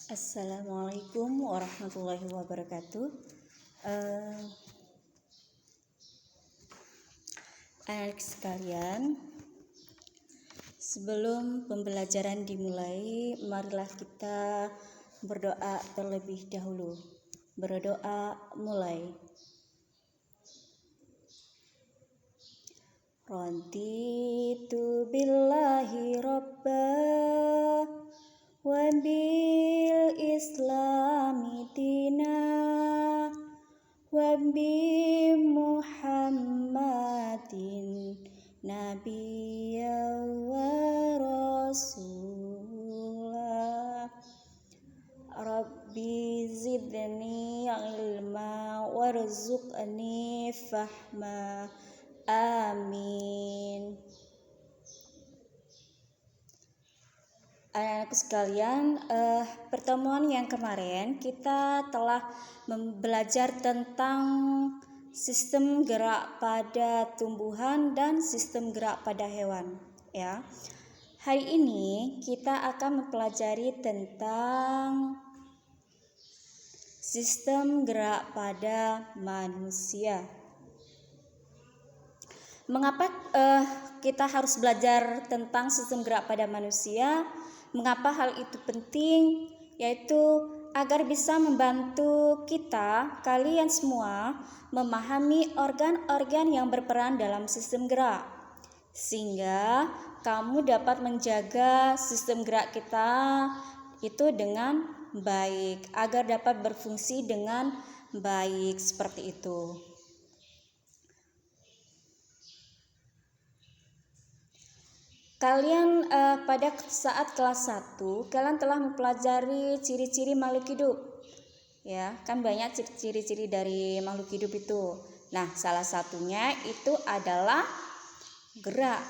Assalamualaikum warahmatullahi wabarakatuh. Anak sekalian, sebelum pembelajaran dimulai, marilah kita berdoa terlebih dahulu. Berdoa mulai. Raditu billahi robba wa bil islami dina wa bi muhammadin nabiyya wa rasulah. Rabbi zidni ilma warzuqni fahma. Amin. Anak-anak sekalian, pertemuan yang kemarin kita telah belajar tentang sistem gerak pada tumbuhan dan sistem gerak pada hewan, ya. Hari ini kita akan mempelajari tentang sistem gerak pada manusia. Mengapa kita harus belajar tentang sistem gerak pada manusia? Mengapa hal itu penting? Yaitu agar bisa membantu kita, kalian semua, memahami organ-organ yang berperan dalam sistem gerak, sehingga kamu dapat menjaga sistem gerak kita itu dengan baik, agar dapat berfungsi dengan baik seperti itu. Kalian pada saat kelas 1 kalian telah mempelajari ciri-ciri makhluk hidup. Ya, kan banyak ciri-ciri dari makhluk hidup itu. Nah, salah satunya itu adalah gerak.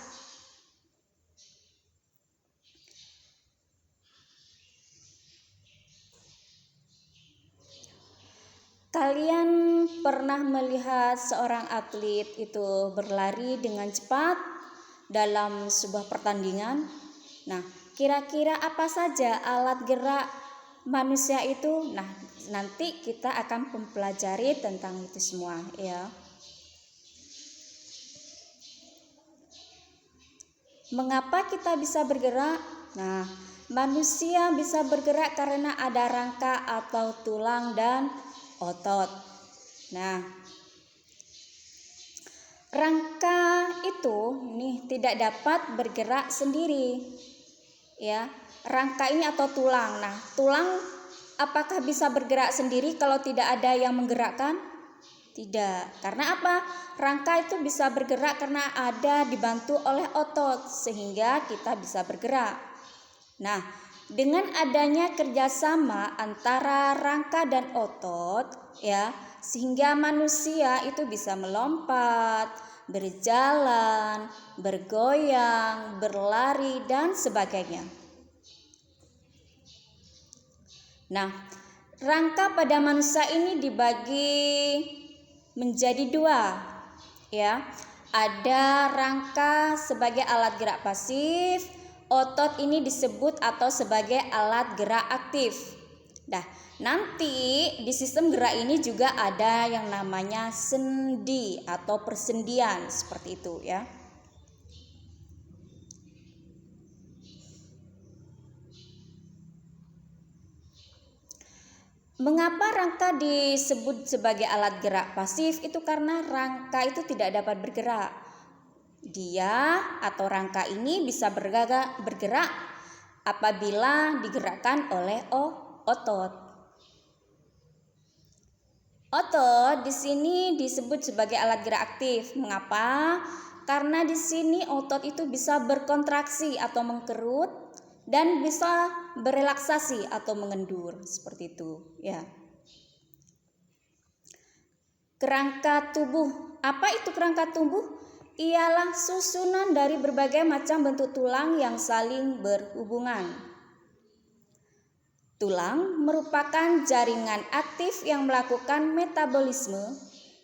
Kalian pernah melihat seorang atlet itu berlari dengan cepat dalam sebuah pertandingan? Nah, kira-kira apa saja alat gerak manusia itu? Nah, nanti kita akan mempelajari tentang itu semua, ya. Mengapa kita bisa bergerak? Nah, manusia bisa bergerak karena ada rangka atau tulang dan otot. Nah, rangka itu tidak dapat bergerak sendiri, ya. Rangka ini atau tulang. Nah, tulang apakah bisa bergerak sendiri kalau tidak ada yang menggerakkan? Tidak. Karena apa? Rangka itu bisa bergerak karena ada dibantu oleh otot, sehingga kita bisa bergerak. Nah, dengan adanya kerjasama antara rangka dan otot, ya, sehingga manusia itu bisa melompat, berjalan, bergoyang, berlari, dan sebagainya. Nah, rangka pada manusia ini dibagi menjadi dua, ya. Ada rangka sebagai alat gerak pasif, otot ini disebut atau sebagai alat gerak aktif. Nah, nanti di sistem gerak ini juga ada yang namanya sendi atau persendian seperti itu, ya. Mengapa rangka disebut sebagai alat gerak pasif? Itu karena rangka itu tidak dapat bergerak. Dia atau rangka ini bisa bergerak apabila digerakkan oleh otot. Otot di sini disebut sebagai alat gerak aktif. Mengapa? Karena di sini otot itu bisa berkontraksi atau mengkerut dan bisa berelaksasi atau mengendur seperti itu, ya. Kerangka tubuh. Apa itu kerangka tubuh? Ialah susunan dari berbagai macam bentuk tulang yang saling berhubungan. Tulang merupakan jaringan aktif yang melakukan metabolisme,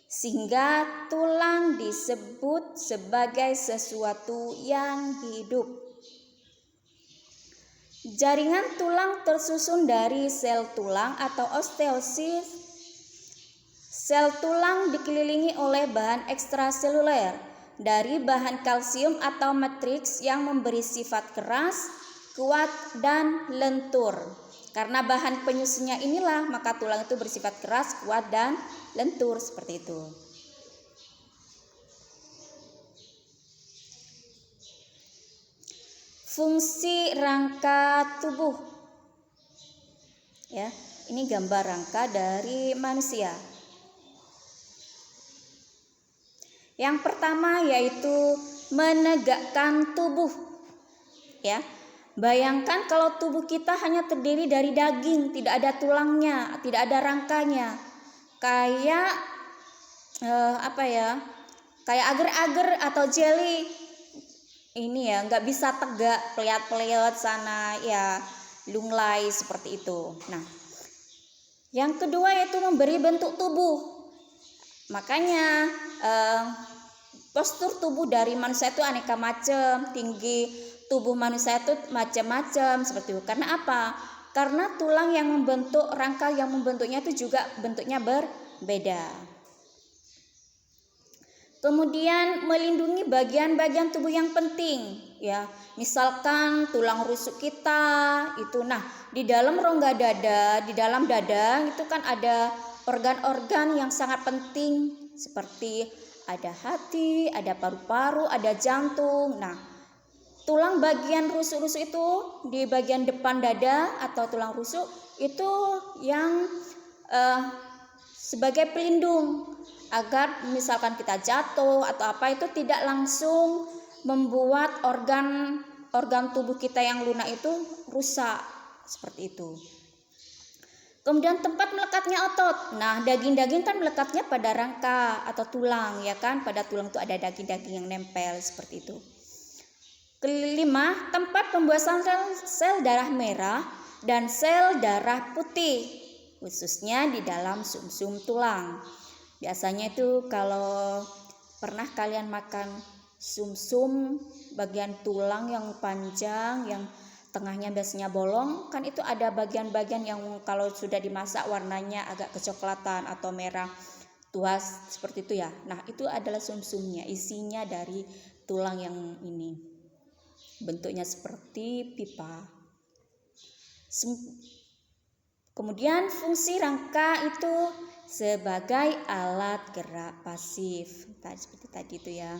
sehingga tulang disebut sebagai sesuatu yang hidup. Jaringan tulang tersusun dari sel tulang atau osteosis. Sel tulang dikelilingi oleh bahan ekstraseluler dari bahan kalsium atau matriks yang memberi sifat keras, kuat, dan lentur. Karena bahan penyusunnya inilah, maka tulang itu bersifat keras, kuat, dan lentur seperti itu. Fungsi rangka tubuh. Ya, ini gambar rangka dari manusia. Yang pertama yaitu menegakkan tubuh. Ya. Bayangkan kalau tubuh kita hanya terdiri dari daging, tidak ada tulangnya, tidak ada rangkanya. Kayak Kayak agar-agar atau jelly. Ini ya, nggak bisa tegak, peliat-peliat sana, ya lunglai seperti itu. Nah, yang kedua yaitu memberi bentuk tubuh. Makanya postur tubuh dari manusia itu aneka macam, tinggi tubuh manusia itu macam-macam seperti itu. Karena apa? Karena tulang yang membentuk rangka yang membentuknya itu juga bentuknya berbeda. Kemudian melindungi bagian-bagian tubuh yang penting, ya. Misalkan tulang rusuk kita itu, nah di dalam rongga dada, di dalam dada itu kan ada organ-organ yang sangat penting seperti ada hati, ada paru-paru, ada jantung. Nah, tulang bagian rusuk-rusuk itu di bagian depan dada atau tulang rusuk itu yang sebagai pelindung agar misalkan kita jatuh atau apa itu tidak langsung membuat organ tubuh kita yang lunak itu rusak seperti itu. Kemudian tempat melekatnya otot. Nah, daging-daging kan melekatnya pada rangka atau tulang, ya kan? Pada tulang itu ada daging-daging yang nempel seperti itu. Kelima, tempat pembuatan sel darah merah dan sel darah putih, khususnya di dalam sumsum tulang. Biasanya itu kalau pernah kalian makan sumsum bagian tulang yang panjang, yang tengahnya biasanya bolong, kan itu ada bagian-bagian yang kalau sudah dimasak warnanya agak kecoklatan atau merah tua seperti itu ya. Nah, itu adalah sumsumnya, isinya dari tulang yang ini. Bentuknya seperti pipa. Kemudian fungsi rangka itu sebagai alat gerak pasif. Seperti tadi itu ya.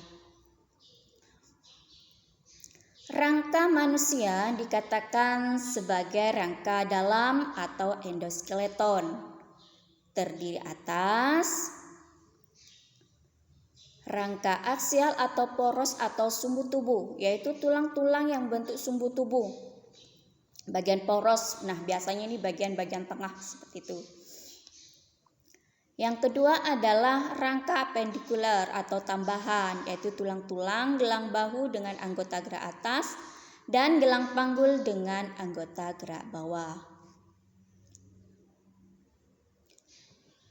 Rangka manusia dikatakan sebagai rangka dalam atau endoskeleton. Terdiri atas rangka aksial atau poros atau sumbu tubuh, yaitu tulang-tulang yang bentuk sumbu tubuh. Bagian poros, nah biasanya ini bagian-bagian tengah seperti itu. Yang kedua adalah rangka apendikuler atau tambahan, yaitu tulang-tulang gelang bahu dengan anggota gerak atas dan gelang panggul dengan anggota gerak bawah.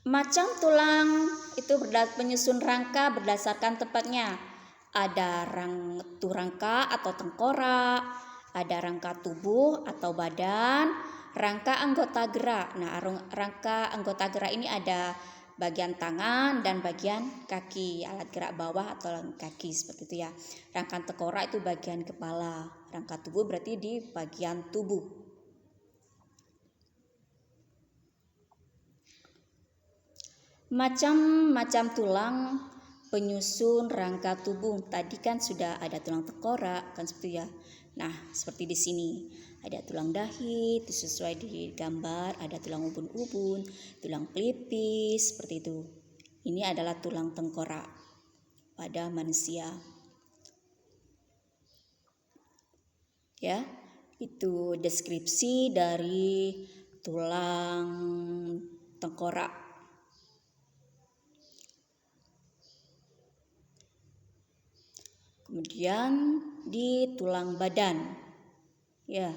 Macam tulang itu penyusun rangka berdasarkan tempatnya. Ada rangka atau tengkorak, ada rangka tubuh atau badan, rangka anggota gerak. Nah, rangka anggota gerak ini ada bagian tangan dan bagian kaki, alat gerak bawah atau kaki seperti itu ya. Rangka tengkorak itu bagian kepala, rangka tubuh berarti di bagian tubuh. Macam-macam tulang penyusun rangka tubuh. Tadi kan sudah ada tulang tengkorak kan seperti ya. Nah, seperti di sini ada tulang dahi, itu sesuai di gambar, ada tulang ubun-ubun, tulang pelipis seperti itu. Ini adalah tulang tengkorak pada manusia. Ya, itu deskripsi dari tulang tengkorak. Kemudian di tulang badan, ya,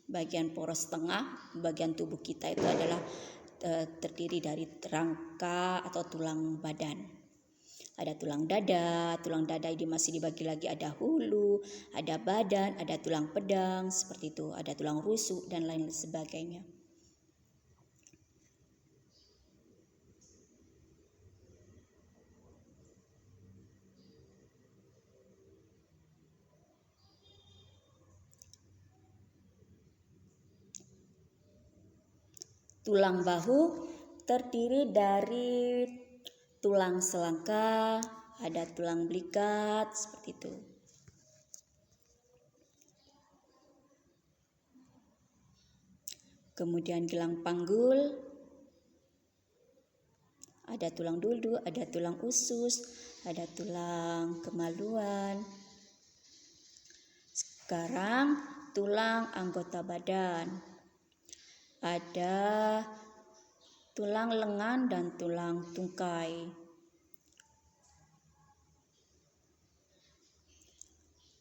bagian poros tengah, bagian tubuh kita itu adalah terdiri dari rangka atau tulang badan. Ada tulang dada ini masih dibagi lagi, ada hulu, ada badan, ada tulang pedang, seperti itu, ada tulang rusuk dan lain sebagainya. Tulang bahu terdiri dari tulang selangka, ada tulang belikat, seperti itu. Kemudian gelang panggul, ada tulang duldu, ada tulang usus, ada tulang kemaluan. Sekarang tulang anggota badan. Ada tulang lengan dan tulang tungkai.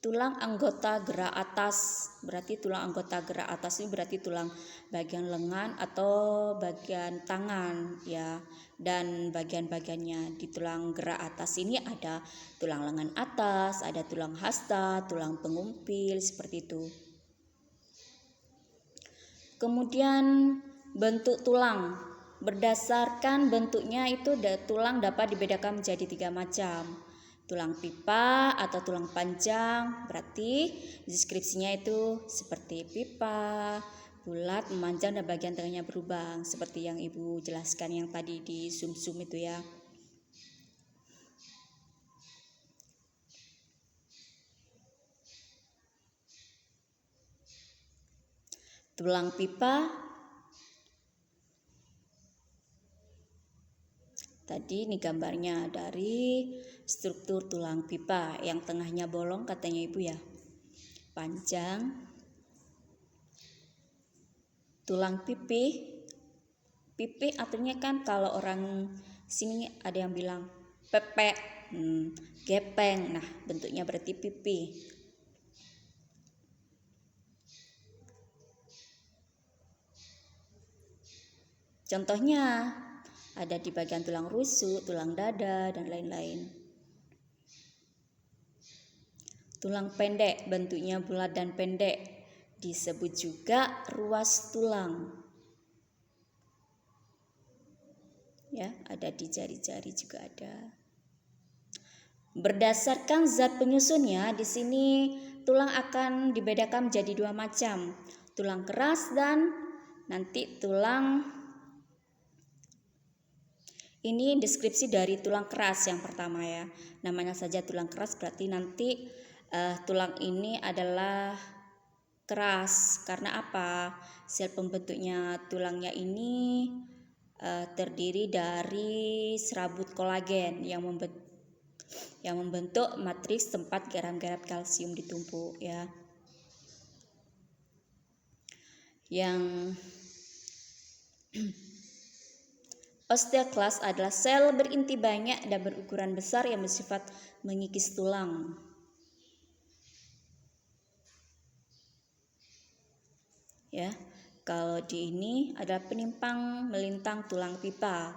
Tulang anggota gerak atas, berarti tulang anggota gerak atas ini berarti tulang bagian lengan atau bagian tangan ya, dan bagian-bagiannya. Di tulang gerak atas ini ada tulang lengan atas, ada tulang hasta, tulang pengumpil, seperti itu. Kemudian bentuk tulang, berdasarkan bentuknya itu tulang dapat dibedakan menjadi 3 macam. Tulang pipa atau tulang panjang, berarti deskripsinya itu seperti pipa, bulat, memanjang dan bagian tengahnya berlubang, seperti yang Ibu jelaskan yang tadi di sum-sum itu ya. Tulang pipa tadi ini gambarnya dari struktur tulang pipa, yang tengahnya bolong katanya Ibu ya, panjang. Tulang pipi artinya kan kalau orang sini ada yang bilang pepek, gepeng, nah bentuknya berarti pipi. Contohnya ada di bagian tulang rusuk, tulang dada, dan lain-lain. Tulang pendek bentuknya bulat dan pendek, disebut juga ruas tulang. Ya, ada di jari-jari juga ada. Berdasarkan zat penyusunnya, di sini tulang akan dibedakan menjadi 2 macam. Tulang keras dan nanti tulang. Ini deskripsi dari tulang keras yang pertama ya. Namanya saja tulang keras, berarti nanti tulang ini adalah keras. Karena apa? Sel pembentuknya tulangnya ini terdiri dari serabut kolagen yang membentuk matriks tempat garam-garam kalsium ditumpuk ya. Yang osteoklas adalah sel berinti banyak dan berukuran besar yang bersifat mengikis tulang. Ya, kalau di ini adalah penimpang melintang tulang pipa.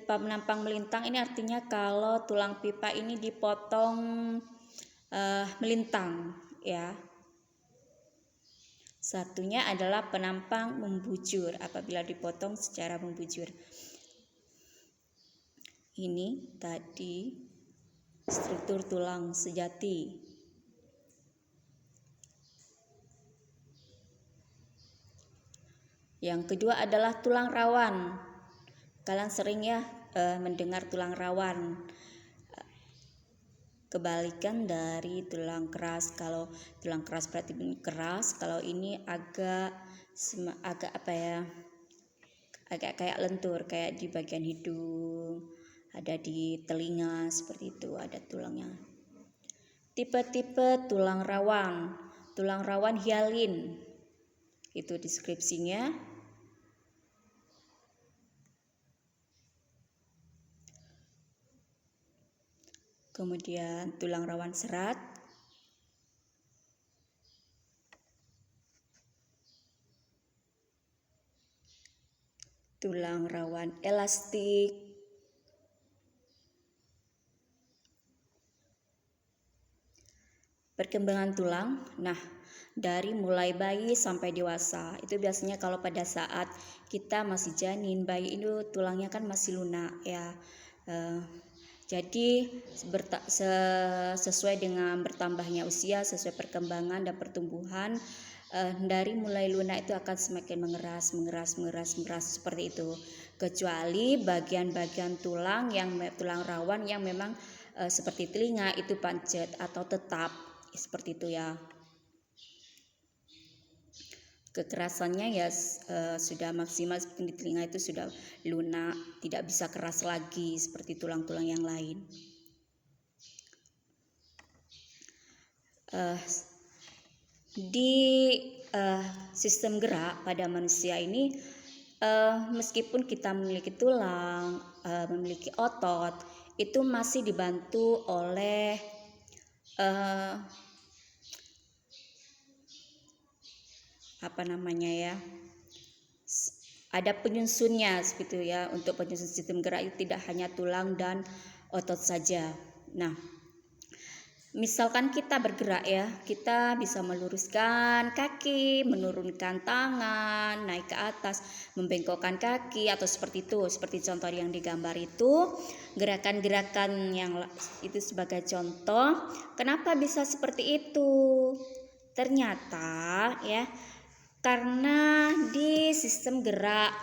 Penampang melintang ini artinya kalau tulang pipa ini dipotong melintang ya. Satunya adalah penampang membujur apabila dipotong secara membujur. Ini tadi struktur tulang sejati. Yang kedua adalah tulang rawan. Kalian sering ya mendengar tulang rawan. Kebalikan dari tulang keras. Kalau tulang keras berarti keras, kalau ini agak apa ya? Agak kayak lentur, kayak di bagian hidung, ada di telinga, seperti itu ada tulangnya. Tipe-tipe tulang rawan. Tulang rawan hialin. Itu deskripsinya. Kemudian tulang rawan serat, tulang rawan elastik, perkembangan tulang. Nah, dari mulai bayi sampai dewasa, itu biasanya kalau pada saat kita masih janin, bayi itu tulangnya kan masih lunak ya. Jadi sesuai dengan bertambahnya usia, sesuai perkembangan dan pertumbuhan, dari mulai lunak itu akan semakin mengeras seperti itu. Kecuali bagian-bagian tulang rawan yang memang seperti telinga itu pancet atau tetap seperti itu ya. Kekerasannya ya sudah maksimal, seperti di telinga itu sudah lunak, tidak bisa keras lagi seperti tulang-tulang yang lain. Di sistem gerak pada manusia ini, meskipun kita memiliki tulang, memiliki otot, itu masih dibantu oleh ada penyusunnya seperti ya. Untuk penyusun sistem gerak itu tidak hanya tulang dan otot saja. Nah, misalkan kita bergerak ya, kita bisa meluruskan kaki, menurunkan tangan, naik ke atas, membengkokkan kaki atau seperti itu. Seperti contoh yang digambar itu, gerakan-gerakan yang itu sebagai contoh. Kenapa bisa seperti itu? Ternyata ya, karena di sistem gerak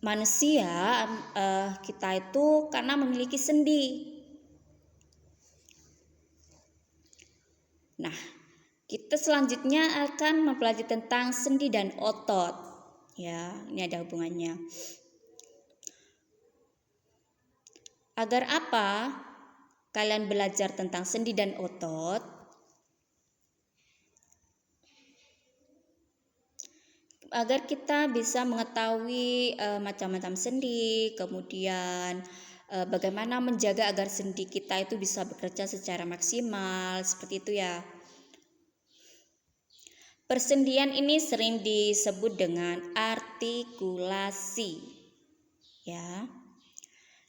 manusia kita itu karena memiliki sendi. Nah, kita selanjutnya akan mempelajari tentang sendi dan otot. Ya, ini ada hubungannya. Agar apa kalian belajar tentang sendi dan otot? Agar kita bisa mengetahui macam-macam sendi, kemudian bagaimana menjaga agar sendi kita itu bisa bekerja secara maksimal, seperti itu ya. Persendian ini sering disebut dengan artikulasi. Ya.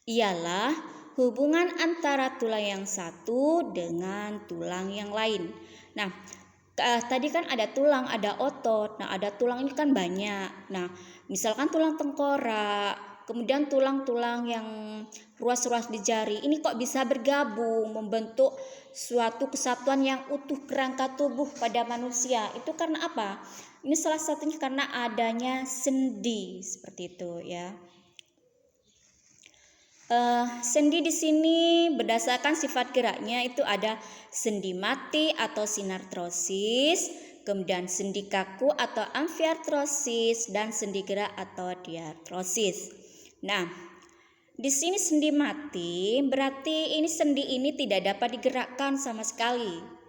Ialah hubungan antara tulang yang satu dengan tulang yang lain. Nah, tadi kan ada tulang, ada otot. Nah, ada tulang ini kan banyak. Nah, misalkan tulang tengkorak, kemudian tulang-tulang yang ruas-ruas di jari, ini kok bisa bergabung membentuk suatu kesatuan yang utuh kerangka tubuh pada manusia. Itu karena apa? Ini salah satunya karena adanya sendi, seperti itu ya. Sendi di sini berdasarkan sifat geraknya itu ada sendi mati atau sinartrosis, kemudian sendi kaku atau amfiartrosis, dan sendi gerak atau diartrosis. Nah, di sini sendi mati berarti ini sendi ini tidak dapat digerakkan sama sekali.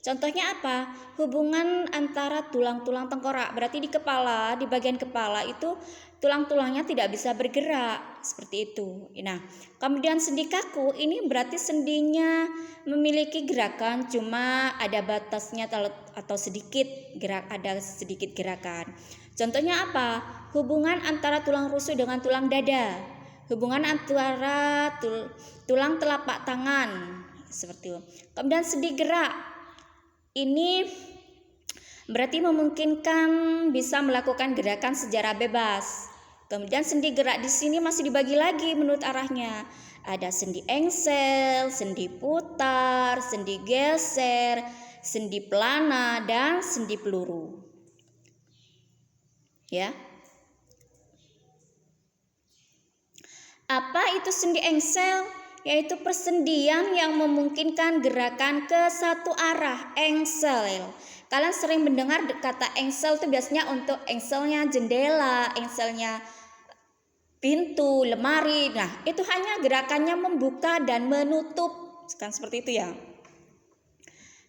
Contohnya apa? Hubungan antara tulang-tulang tengkorak, berarti di kepala, di bagian kepala itu tulang-tulangnya tidak bisa bergerak, seperti itu. Nah, kemudian sendi kaku ini berarti sendinya memiliki gerakan, cuma ada batasnya atau sedikit ada sedikit gerakan. Contohnya apa? Hubungan antara tulang rusuk dengan tulang dada, hubungan antara tulang telapak tangan, seperti itu. Kemudian sendi gerak ini berarti memungkinkan bisa melakukan gerakan secara bebas. Kemudian sendi gerak di sini masih dibagi lagi menurut arahnya. Ada sendi engsel, sendi putar, sendi geser, sendi pelana, dan sendi peluru. Ya. Apa itu sendi engsel? Yaitu persendian yang memungkinkan gerakan ke satu arah, engsel. Kalian sering mendengar kata engsel itu biasanya untuk engselnya jendela, engselnya pintu, lemari. Nah, itu hanya gerakannya membuka dan menutup, kan seperti itu ya.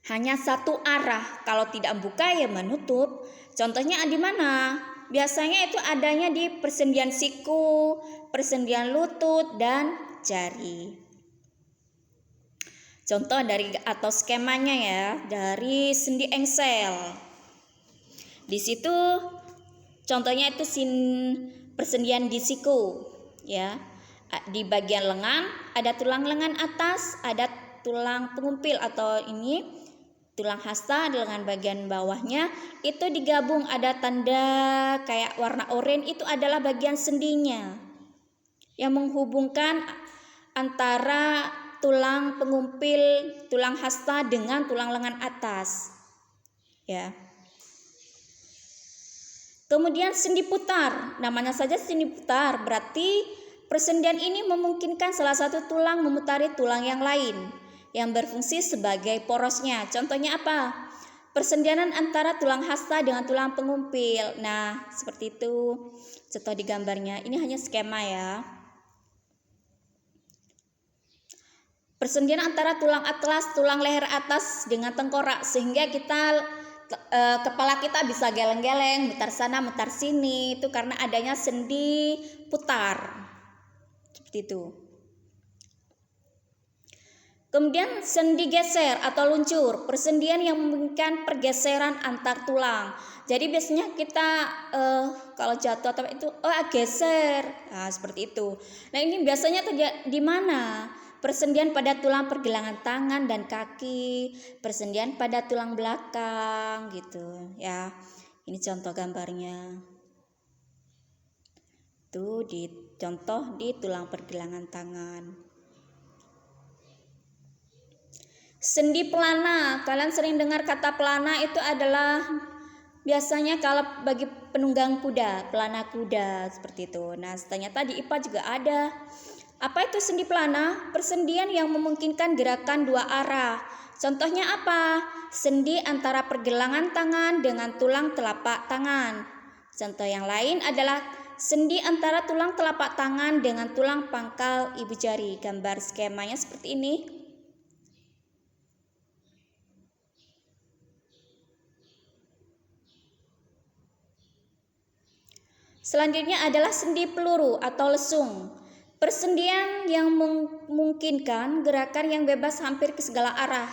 Hanya satu arah, kalau tidak membuka ya menutup. Contohnya di mana? Biasanya itu adanya di persendian siku, persendian lutut, dan jari. Contoh dari atau skemanya ya, dari sendi engsel. Di situ contohnya itu persendian di siku ya. Di bagian lengan ada tulang lengan atas, ada tulang pengumpil atau ini tulang hasta dengan bagian bawahnya itu digabung, ada tanda kayak warna oranye, itu adalah bagian sendinya yang menghubungkan antara tulang pengumpil tulang hasta dengan tulang lengan atas, ya. Kemudian sendi putar, namanya saja sendi putar, berarti persendian ini memungkinkan salah satu tulang memutari tulang yang lain yang berfungsi sebagai porosnya. Contohnya apa? Persendianan antara tulang hasta dengan tulang pengumpil. Nah, seperti itu contoh di gambarnya. Ini hanya skema ya. Persendian antara tulang atlas, tulang leher atas dengan tengkorak, sehingga kepala kita bisa geleng-geleng, mutar sana, mutar sini, itu karena adanya sendi putar. Seperti itu. Kemudian sendi geser atau luncur, persendian yang memungkinkan pergeseran antar tulang. Jadi biasanya kita kalau jatuh atau itu geser, nah seperti itu. Nah ini biasanya terjadi di mana? Persendian pada tulang pergelangan tangan dan kaki, persendian pada tulang belakang gitu ya. Ini contoh gambarnya. Tuh contoh di tulang pergelangan tangan. Sendi pelana, kalian sering dengar kata pelana, itu adalah biasanya kalau bagi penunggang kuda, pelana kuda seperti itu. Nah, ternyata di IPA juga ada. Apa itu sendi pelana? Persendian yang memungkinkan gerakan dua arah. Contohnya apa? Sendi antara pergelangan tangan dengan tulang telapak tangan. Contoh yang lain adalah sendi antara tulang telapak tangan dengan tulang pangkal ibu jari. Gambar skemanya seperti ini. Selanjutnya adalah sendi peluru atau lesung. Persendian yang memungkinkan gerakan yang bebas hampir ke segala arah.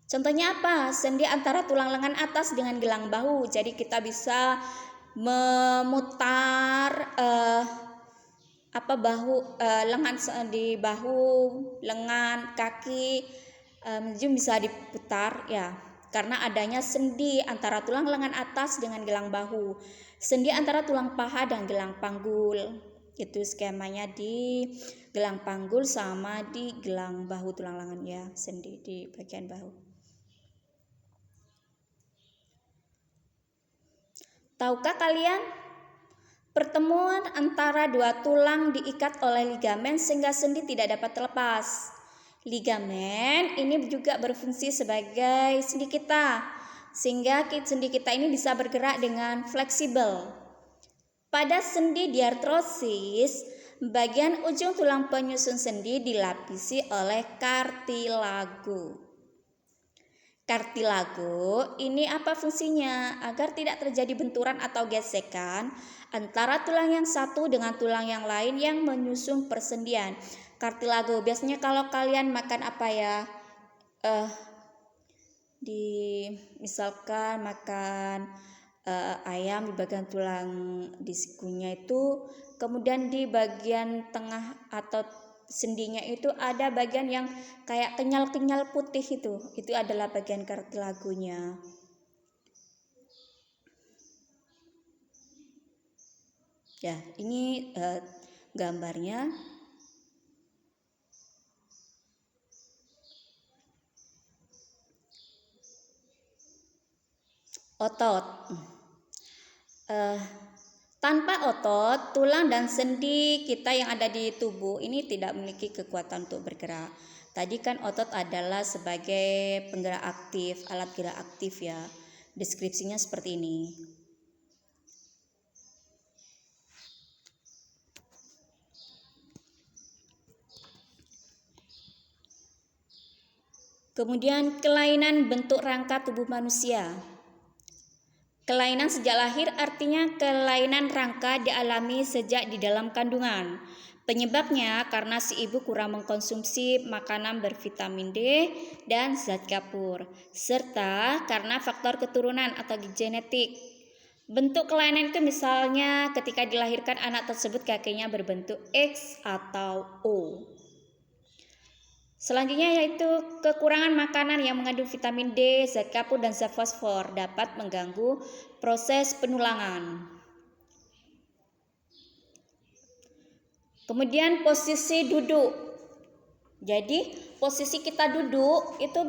Contohnya apa? Sendi antara tulang lengan atas dengan gelang bahu. Jadi kita bisa memutar lengan di bahu, lengan, kaki, bisa diputar ya. Karena adanya sendi antara tulang lengan atas dengan gelang bahu, sendi antara tulang paha dan gelang panggul. Itu skemanya di gelang panggul sama di gelang bahu tulang lengan ya, sendi di bagian bahu. Tahukah kalian pertemuan antara dua tulang diikat oleh ligamen sehingga sendi tidak dapat terlepas? Ligamen ini juga berfungsi sebagai sendi kita, sehingga sendi kita ini bisa bergerak dengan fleksibel. Pada sendi diartrosis, bagian ujung tulang penyusun sendi dilapisi oleh kartilago. Kartilago ini apa fungsinya? Agar tidak terjadi benturan atau gesekan antara tulang yang satu dengan tulang yang lain yang menyusun persendian. Kartilago biasanya kalau kalian makan apa ya, misalkan makan ayam, di bagian tulang di sikunya itu, kemudian di bagian tengah atau sendinya itu ada bagian yang kayak kenyal-kenyal putih, itu adalah bagian kartilagonya. Ya, ini gambarnya. Otot. Tanpa otot, tulang dan sendi kita yang ada di tubuh ini tidak memiliki kekuatan untuk bergerak. Tadi kan otot adalah sebagai penggerak aktif, alat gerak aktif ya. Deskripsinya seperti ini. Kemudian kelainan bentuk rangka tubuh manusia. Kelainan sejak lahir artinya kelainan rangka dialami sejak di dalam kandungan. Penyebabnya karena si ibu kurang mengkonsumsi makanan bervitamin D dan zat kapur, serta karena faktor keturunan atau genetik. Bentuk kelainan itu misalnya ketika dilahirkan anak tersebut kakinya berbentuk X atau O. Selanjutnya yaitu kekurangan makanan yang mengandung vitamin D, zat kapur, dan zat fosfor dapat mengganggu proses penulangan. Kemudian posisi duduk. Jadi posisi kita duduk itu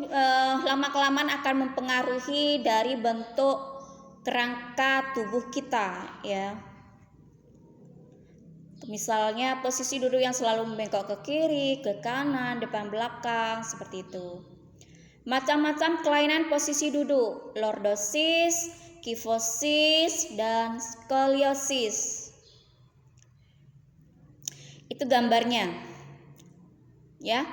lama-kelamaan akan mempengaruhi dari bentuk kerangka tubuh kita, ya. Misalnya posisi duduk yang selalu membengkok ke kiri, ke kanan, depan belakang, seperti itu. Macam-macam kelainan posisi duduk, lordosis, kifosis, dan skoliosis. Itu gambarnya. Ya,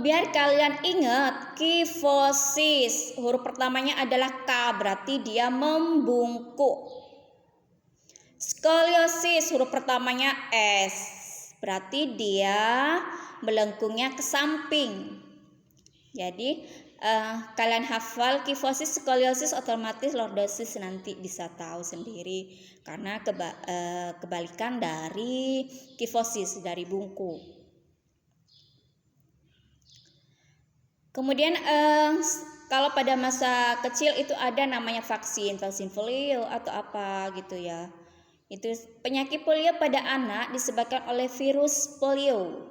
biar kalian ingat, kifosis huruf pertamanya adalah K, berarti dia membungkuk. Skoliosis huruf pertamanya S, berarti dia melengkungnya ke samping. Jadi kalian hafal kifosis, skoliosis, otomatis lordosis nanti bisa tahu sendiri karena kebalikan dari kifosis, dari bungkuk. Kemudian kalau pada masa kecil itu ada namanya vaksin polio atau apa gitu ya. Itu penyakit polio pada anak disebabkan oleh virus polio.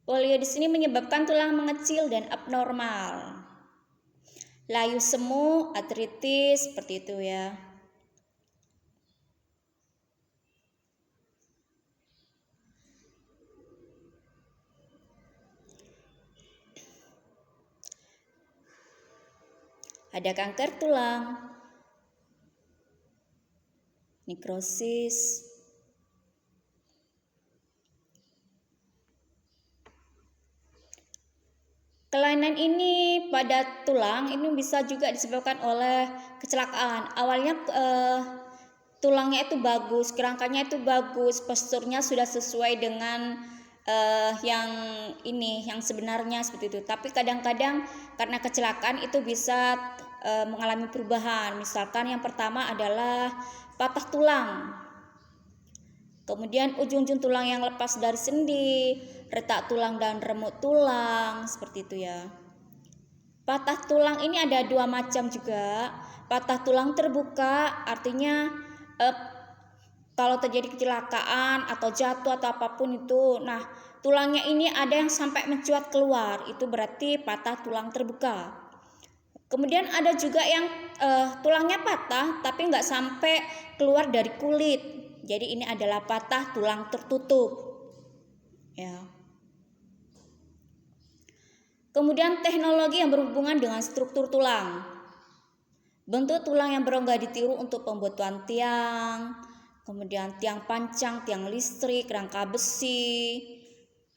Polio di sini menyebabkan tulang mengecil dan abnormal. Layu semu, artritis, seperti itu ya. Ada kanker tulang, nekrosis. Kelainan ini pada tulang ini bisa juga disebabkan oleh kecelakaan. Awalnya tulangnya itu bagus, kerangkanya itu bagus, posturnya sudah sesuai dengan yang sebenarnya seperti itu. Tapi kadang-kadang karena kecelakaan itu bisa mengalami perubahan. Misalkan yang pertama adalah patah tulang. Kemudian ujung-ujung tulang yang lepas dari sendi, retak tulang dan remuk tulang, seperti itu ya. Patah tulang ini ada dua macam juga. Patah tulang terbuka artinya kalau terjadi kecelakaan atau jatuh atau apapun itu, nah tulangnya ini ada yang sampai mencuat keluar, itu berarti patah tulang terbuka. Kemudian ada juga yang tulangnya patah tapi nggak sampai keluar dari kulit. Jadi ini adalah patah tulang tertutup. Ya. Kemudian teknologi yang berhubungan dengan struktur tulang. Bentuk tulang yang berongga ditiru untuk pembuatan tiang, kemudian tiang pancang, tiang listrik, rangka besi.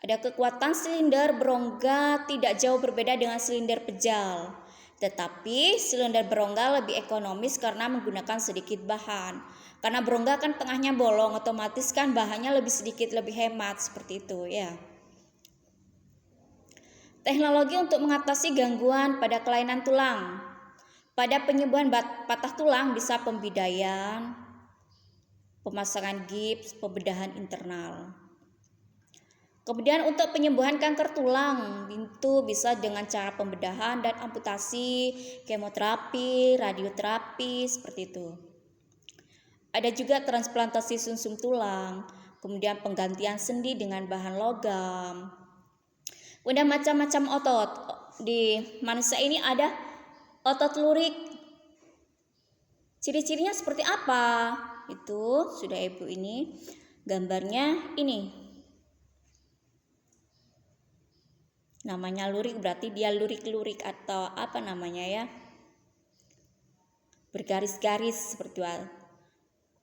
Ada kekuatan silinder berongga tidak jauh berbeda dengan silinder pejal. Tetapi silinder berongga lebih ekonomis karena menggunakan sedikit bahan. Karena berongga kan tengahnya bolong, otomatis kan bahannya lebih sedikit, lebih hemat, seperti itu ya. Teknologi untuk mengatasi gangguan pada kelainan tulang. Pada penyembuhan patah tulang bisa pembidaian, pemasangan gips, pembedahan internal. Kemudian untuk penyembuhan kanker tulang itu bisa dengan cara pembedahan dan amputasi, kemoterapi, radioterapi, seperti itu. Ada juga transplantasi sumsum tulang, kemudian penggantian sendi dengan bahan logam. Udah macam-macam otot. Di manusia ini ada otot lurik. Ciri-cirinya seperti apa? Itu sudah Ibu ini gambarnya ini. Namanya lurik berarti dia lurik-lurik atau apa namanya ya? Bergaris-garis seperti itu.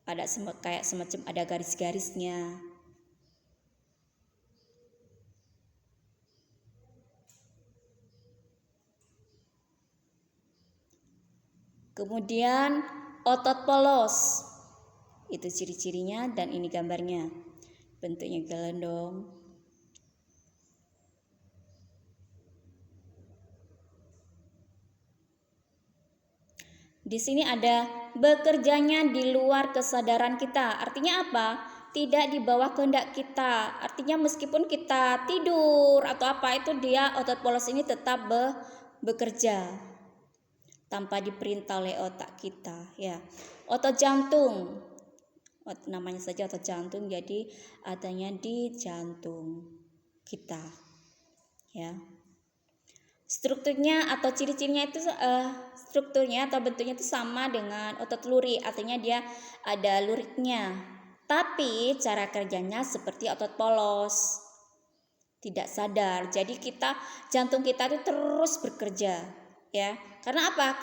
Ada kayak semacam ada garis-garisnya. Kemudian otot polos. Itu ciri-cirinya dan ini gambarnya. Bentuknya gelondong. Di sini ada bekerjanya di luar kesadaran kita. Artinya apa? tidak di bawah kehendak kita. Artinya meskipun kita tidur atau apa itu dia otot polos ini tetap bekerja tanpa diperintah oleh otak kita ya. Otot jantung, namanya saja otot jantung, jadi adanya di jantung kita ya. Strukturnya atau ciri-cirinya itu strukturnya atau bentuknya itu sama dengan otot lurik, artinya dia ada luriknya. Tapi cara kerjanya seperti otot polos, tidak sadar. Jadi jantung kita itu terus bekerja ya. Karena apa?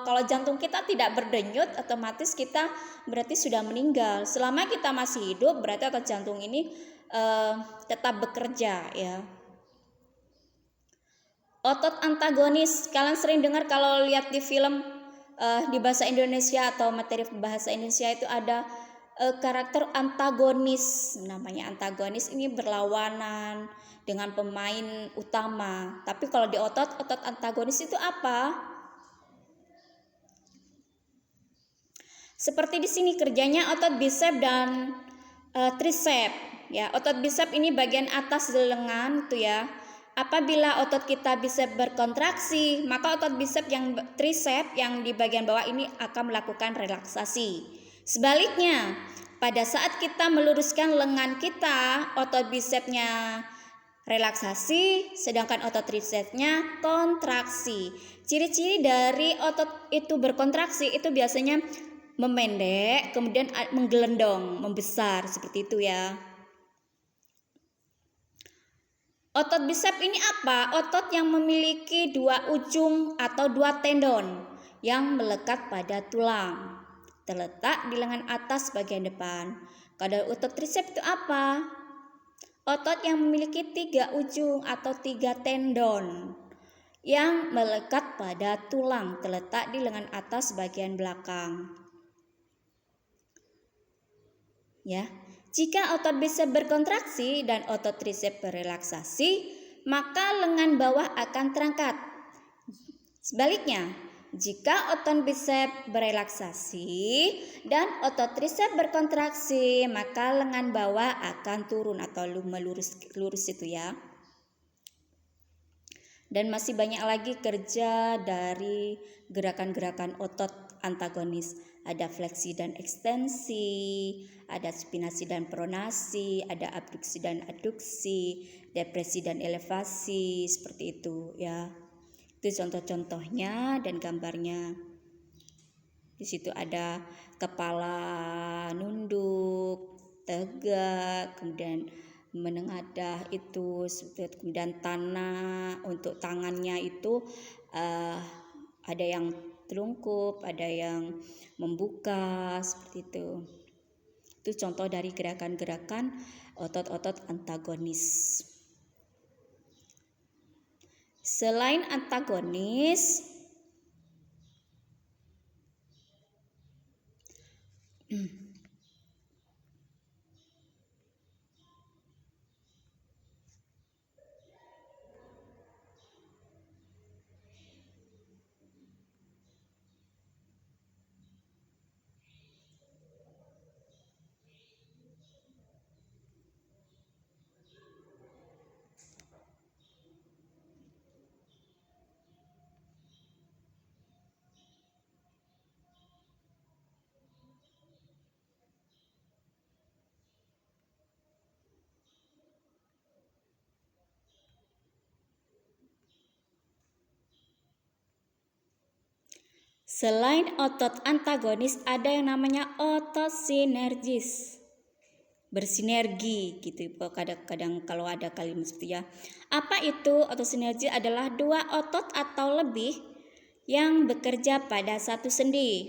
Kalau jantung kita tidak berdenyut, otomatis kita berarti sudah meninggal. Selama kita masih hidup berarti otot jantung ini tetap bekerja ya. Otot antagonis, kalian sering dengar kalau lihat di film di bahasa Indonesia atau materi bahasa Indonesia itu ada karakter antagonis. Namanya antagonis ini berlawanan dengan pemain utama. Tapi kalau di otot antagonis itu apa? Seperti di sini kerjanya otot bisep dan tricep ya. Otot bisep ini bagian atas lengan tuh ya. Apabila otot kita bisep berkontraksi, maka otot bisep yang tricep yang di bagian bawah ini akan melakukan relaksasi. Sebaliknya, pada saat kita meluruskan lengan kita, otot bisepnya relaksasi, sedangkan otot tricepsnya kontraksi. Ciri-ciri dari otot itu berkontraksi itu biasanya memendek, kemudian menggelendong, membesar seperti itu ya. Otot bisep ini apa? Otot yang memiliki dua ujung atau dua tendon yang melekat pada tulang, terletak di lengan atas bagian depan. Kalau otot tricep itu apa? Otot yang memiliki 3 ujung atau 3 tendon yang melekat pada tulang, terletak di lengan atas bagian belakang. Ya. Jika otot bisep berkontraksi dan otot tricep berelaksasi, maka lengan bawah akan terangkat. Sebaliknya, jika otot bisep berelaksasi dan otot tricep berkontraksi, maka lengan bawah akan turun atau lurus itu ya. Dan masih banyak lagi kerja dari gerakan-gerakan otot antagonis. Ada fleksi dan ekstensi, ada supinasi dan pronasi, ada abduksi dan aduksi, depresi dan elevasi, seperti itu ya. Itu contoh-contohnya dan gambarnya. Di situ ada kepala nunduk, tegak, kemudian menengadah itu, kemudian tanah. Untuk tangannya itu ada yang telungkup, ada yang membuka, seperti itu. Itu contoh dari gerakan-gerakan otot-otot antagonis. Selain antagonis, selain otot antagonis ada yang namanya otot sinergis. Bersinergi gitu kadang-kadang kalau ada kalimat seperti ya. Apa itu otot sinergi? Adalah 2 otot atau lebih yang bekerja pada satu sendi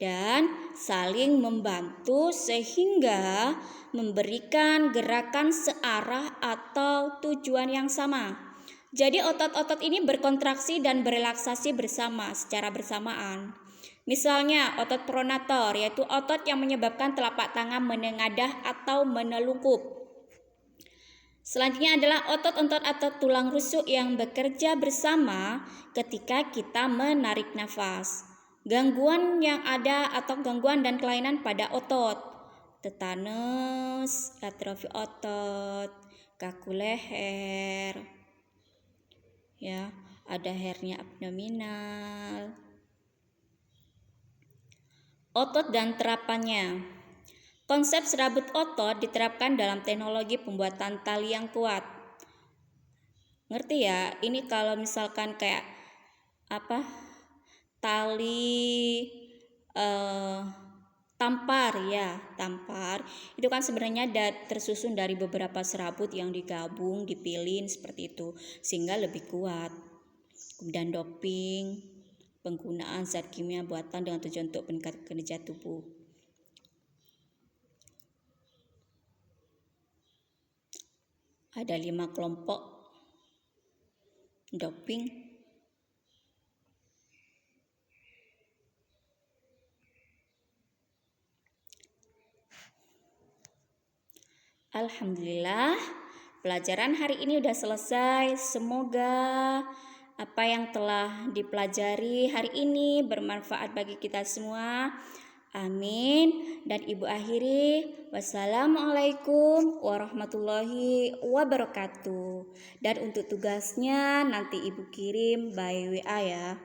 dan saling membantu sehingga memberikan gerakan searah atau tujuan yang sama. Jadi otot-otot ini berkontraksi dan berelaksasi secara bersamaan. Misalnya otot pronator, yaitu otot yang menyebabkan telapak tangan menengadah atau menelungkup. Selanjutnya adalah otot-otot atau tulang rusuk yang bekerja bersama ketika kita menarik nafas. Gangguan yang ada atau gangguan dan kelainan pada otot. tetanus, atrofi otot, kaku leher, ya, ada hernia abdominal. Otot dan terapannya. Konsep serabut otot diterapkan dalam teknologi pembuatan tali yang kuat. Ngerti ya? Ini kalau misalkan kayak tali tampar ya, tampar itu kan sebenarnya tersusun dari beberapa serabut yang digabung, dipilin seperti itu sehingga lebih kuat. Kemudian doping, penggunaan zat kimia buatan dengan tujuan untuk meningkatkan kinerja tubuh. Ada 5 kelompok doping. Alhamdulillah, pelajaran hari ini udah selesai. Semoga apa yang telah dipelajari hari ini bermanfaat bagi kita semua. Amin. Dan Ibu akhiri, wassalamualaikum warahmatullahi wabarakatuh. Dan untuk tugasnya nanti Ibu kirim by WA ya.